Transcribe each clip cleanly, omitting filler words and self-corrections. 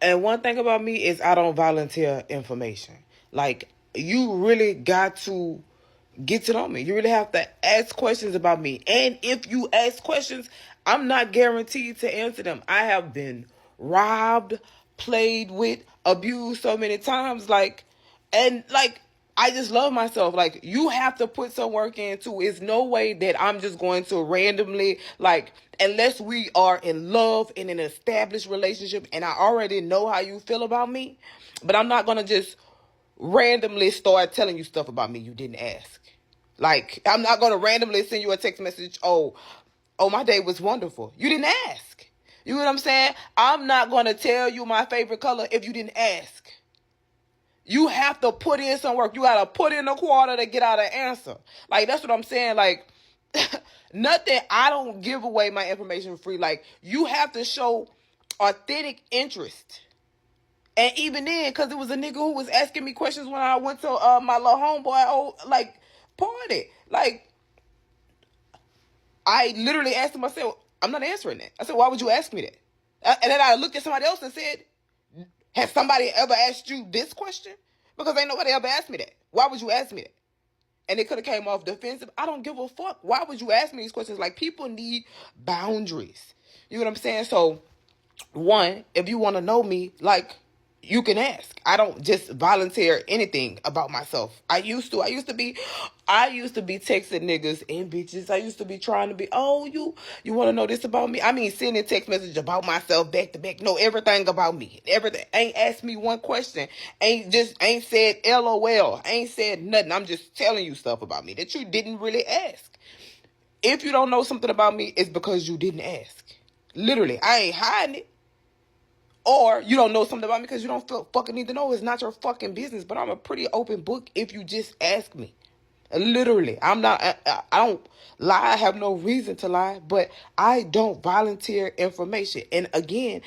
And one thing about me is I don't volunteer information. Like, you really got to get to know me. You really have to ask questions about me. And if you ask questions, I'm not guaranteed to answer them. I have been robbed, played with, abused so many times. And I just love myself. Like, you have to put some work into. It's no way that I'm just going to randomly, like, unless we are in love in an established relationship and I already know how you feel about me, but I'm not going to just randomly start telling you stuff about me you didn't ask. Like, I'm not going to randomly send you a text message, oh, my day was wonderful. You didn't ask. You know what I'm saying? I'm not going to tell you my favorite color if you didn't ask. You have to put in some work. You got to put in a quarter to get out an answer. Like, that's what I'm saying. Like, nothing, I don't give away my information free. Like, you have to show authentic interest. And even then, because it was a nigga who was asking me questions when I went to my little homeboy, party. Like, I literally asked him, I said, I'm not answering that. I said, why would you ask me that? And then I looked at somebody else and said, has somebody ever asked you this question? Because ain't nobody ever asked me that. Why would you ask me that? And it could have came off defensive. I don't give a fuck. Why would you ask me these questions? Like, people need boundaries. You know what I'm saying? So, one, if you want to know me, like, you can ask. I don't just volunteer anything about myself. I used to be texting niggas and bitches. I used to be trying to be, oh, you want to know this about me? I mean, sending text message about myself back to back. Know everything about me. Everything. Ain't asked me one question. Ain't said LOL. Ain't said nothing. I'm just telling you stuff about me that you didn't really ask. If you don't know something about me, it's because you didn't ask. Literally, I ain't hiding it. Or you don't know something about me because you don't fucking need to know. It's not your fucking business. But I'm a pretty open book if you just ask me. Literally. I'm not, I don't lie. I have no reason to lie. But I don't volunteer information. And again,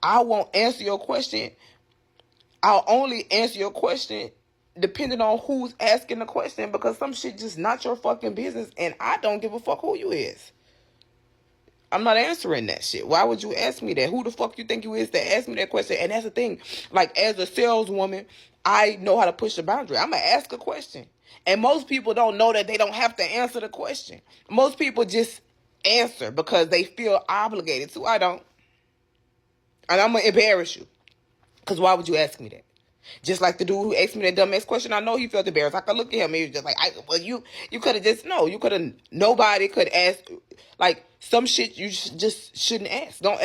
I won't answer your question. I'll only answer your question depending on who's asking the question. Because some shit just not your fucking business. And I don't give a fuck who you is. I'm not answering that shit. Why would you ask me that? Who the fuck you think you is to ask me that question? And that's the thing. Like, as a saleswoman, I know how to push the boundary. I'm going to ask a question. And most people don't know that they don't have to answer the question. Most people just answer because they feel obligated to. I don't. And I'm going to embarrass you. Because why would you ask me that? Just like the dude who asked me that dumbass question, I know he felt embarrassed. I could look at him and he was just like, you could have just, no, you could have, nobody could ask, like, some shit you just shouldn't ask. Don't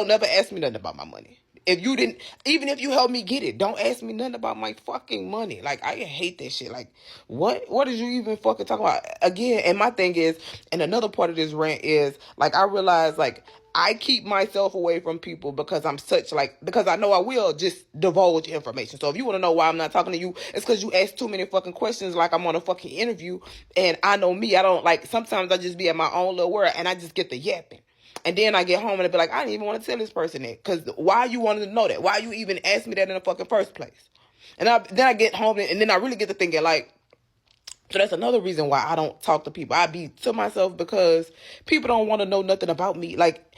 never ask me nothing about my money. If you didn't, even if you helped me get it, don't ask me nothing about my fucking money. Like, I hate that shit. Like, what did you even fucking talk about? Again, and my thing is, and another part of this rant is, like, I realize, like, I keep myself away from people because because I know I will just divulge information. So if you want to know why I'm not talking to you, it's because you ask too many fucking questions like I'm on a fucking interview. And I know me, I don't, like, sometimes I just be in my own little world and I just get the yapping. And then I get home and I be like, I didn't even want to tell this person that. Because why you wanted to know that? Why you even asked me that in the fucking first place? And then I get home and then I really get to thinking, like, so that's another reason why I don't talk to people. I be to myself because people don't want to know nothing about me, like,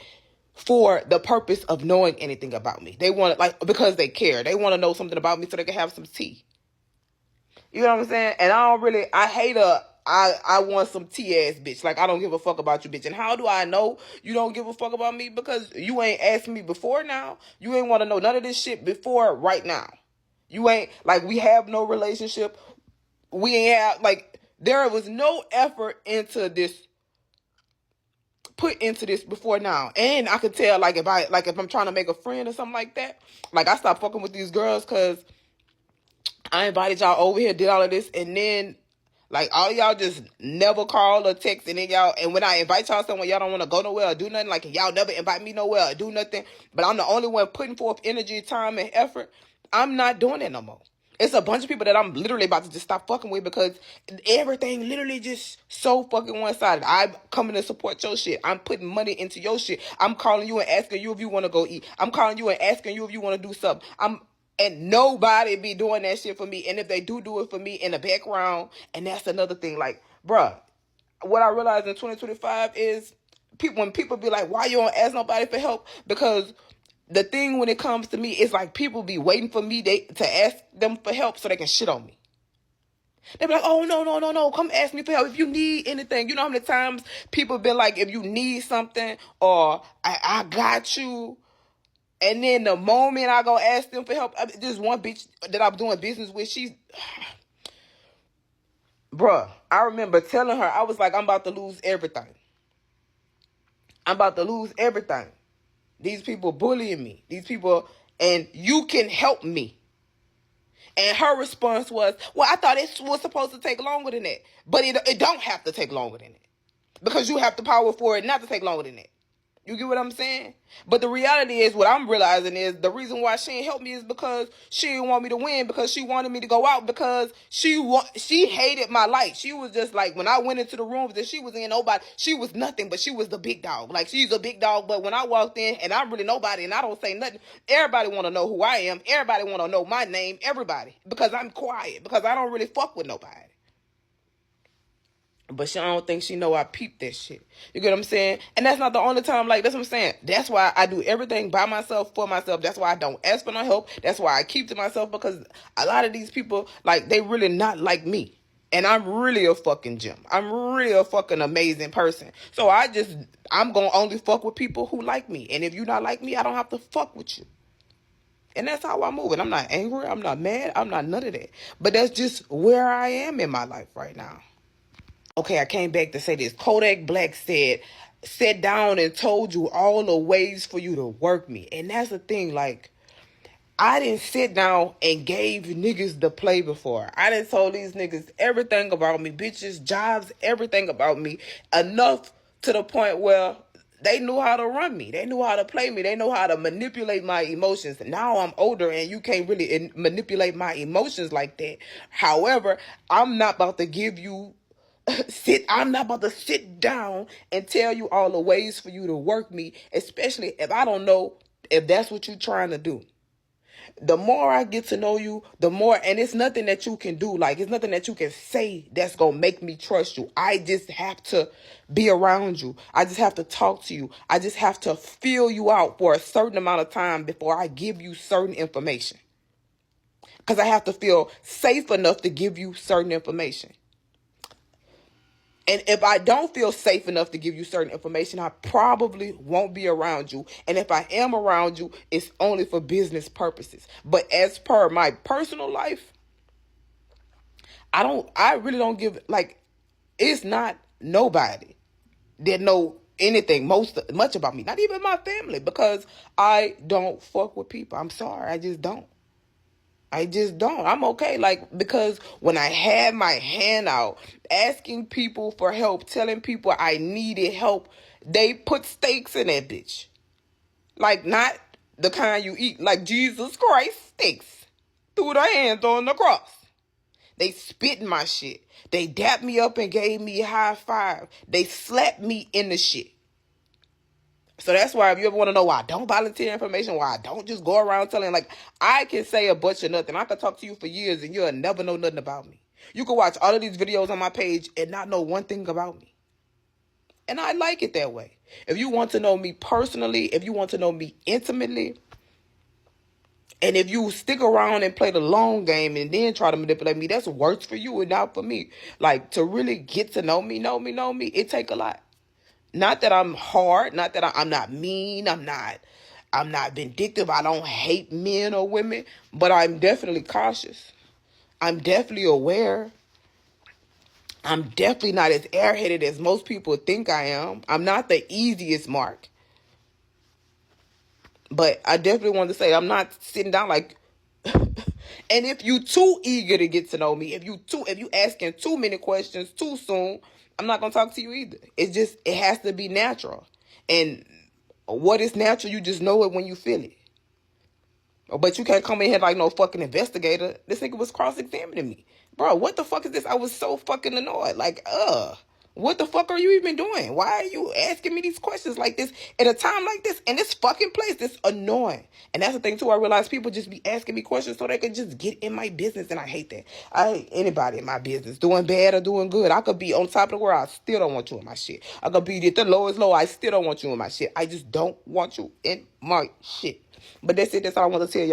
for the purpose of knowing anything about me. They want it, like, because they care. They want to know something about me so they can have some tea. You know what I'm saying? And I want some tea ass bitch. Like, I don't give a fuck about you, bitch. And how do I know you don't give a fuck about me? Because you ain't asked me before now. You ain't want to know none of this shit before right now. You ain't, like, we have no relationship. We ain't have, like, there was no effort put into this before now. And I could tell, like, if I'm trying to make a friend or something like that, like, I stopped fucking with these girls because I invited y'all over here, did all of this, and then, like, all y'all just never call or text, and then and when I invite y'all somewhere, y'all don't want to go nowhere or do nothing, like, y'all never invite me nowhere or do nothing, but I'm the only one putting forth energy, time, and effort. I'm not doing that no more. It's a bunch of people that I'm literally about to just stop fucking with because everything literally just so fucking one-sided. I'm coming to support your shit. I'm putting money into your shit. I'm calling you and asking you if you want to go eat. I'm calling you and asking you if you want to do something. And nobody be doing that shit for me. And if they do it for me in the background, and that's another thing, like, bruh, what I realized in 2025 is when people be like, why you don't ask nobody for help? Because the thing when it comes to me, it's like people be waiting for me to ask them for help so they can shit on me. They be like, oh, no, come ask me for help if you need anything. You know how many times people been like, if you need something, or I got you. And then the moment I go ask them for help, this one bitch that I'm doing business with, bruh, I remember telling her, I was like, I'm about to lose everything. I'm about to lose everything. These people bullying me. These people, and you can help me. And her response was, well, I thought it was supposed to take longer than that. But it don't have to take longer than that. Because you have the power for it not to take longer than that. You get what I'm saying? But the reality is, what I'm realizing is, the reason why she ain't help me is because she didn't want me to win, because she wanted me to go out, because she hated my light. She was just like, when I went into the rooms that she was in, nobody, she was nothing, but she was the big dog. Like, she's a big dog, but when I walked in, and I'm really nobody, and I don't say nothing, everybody want to know who I am. Everybody want to know my name, everybody, because I'm quiet, because I don't really fuck with nobody. But I don't think she know I peeped that shit. You get what I'm saying? And that's not the only time, like, that's what I'm saying. That's why I do everything by myself, for myself. That's why I don't ask for no help. That's why I keep to myself, because a lot of these people, like, they really not like me. And I'm really a fucking gem. I'm really a fucking amazing person. So I'm going to only fuck with people who like me. And if you not like me, I don't have to fuck with you. And that's how I move. And I'm not angry. I'm not mad. I'm not none of that. But that's just where I am in my life right now. Okay, I came back to say this. Kodak Black sat down and told you all the ways for you to work me. And that's the thing, like, I didn't sit down and gave niggas the play before. I done told these niggas everything about me, bitches, jobs, everything about me, enough to the point where they knew how to run me. They knew how to play me. They know how to manipulate my emotions. Now I'm older and you can't really manipulate my emotions like that. However, I'm not about to give you I'm not about to sit down and tell you all the ways for you to work me, especially if I don't know if that's what you're trying to do. The more I get to know you, the more, and it's nothing that you can do. Like, it's nothing that you can say that's going to make me trust you. I just have to be around you. I just have to talk to you. I just have to feel you out for a certain amount of time before I give you certain information. Because I have to feel safe enough to give you certain information. And if I don't feel safe enough to give you certain information, I probably won't be around you. And if I am around you, it's only for business purposes. But as per my personal life, I really don't give, like, it's not nobody that know anything much about me. Not even my family, because I don't fuck with people. I'm sorry, I just don't. I'm okay. Like, because when I had my hand out, asking people for help, telling people I needed help, they put steaks in that bitch. Like, not the kind you eat, like Jesus Christ steaks. Threw their hands on the cross. They spit in my shit. They dapped me up and gave me a high five. They slapped me in the shit. So that's why, if you ever want to know why I don't volunteer information, why I don't just go around telling, like, I can say a bunch of nothing. I can talk to you for years and you'll never know nothing about me. You can watch all of these videos on my page and not know one thing about me. And I like it that way. If you want to know me personally, if you want to know me intimately, and if you stick around and play the long game and then try to manipulate me, that's worse for you and not for me. Like, to really get to know me, it take a lot. Not that I'm hard, not that I'm not mean, I'm not vindictive, I don't hate men or women, but I'm definitely cautious. I'm definitely aware. I'm definitely not as airheaded as most people think I am. I'm not the easiest mark. But I definitely want to say I'm not sitting down like and if you too eager to get to know me, if you asking too many questions too soon, I'm not gonna talk to you either. It has to be natural. And what is natural, you just know it when you feel it. But you can't come in here like no fucking investigator. This nigga was cross-examining me. Bro, what the fuck is this? I was so fucking annoyed. Like, What the fuck are you even doing? Why are you asking me these questions like this at a time like this in this fucking place? This annoying. And that's the thing too. I realize people just be asking me questions so they can just get in my business, and I hate that. I hate anybody in my business, doing bad or doing good. I could be on top of the world. I still don't want you in my shit. I could be at the lowest low. I still don't want you in my shit. I just don't want you in my shit. But that's it. That's all I want to tell you.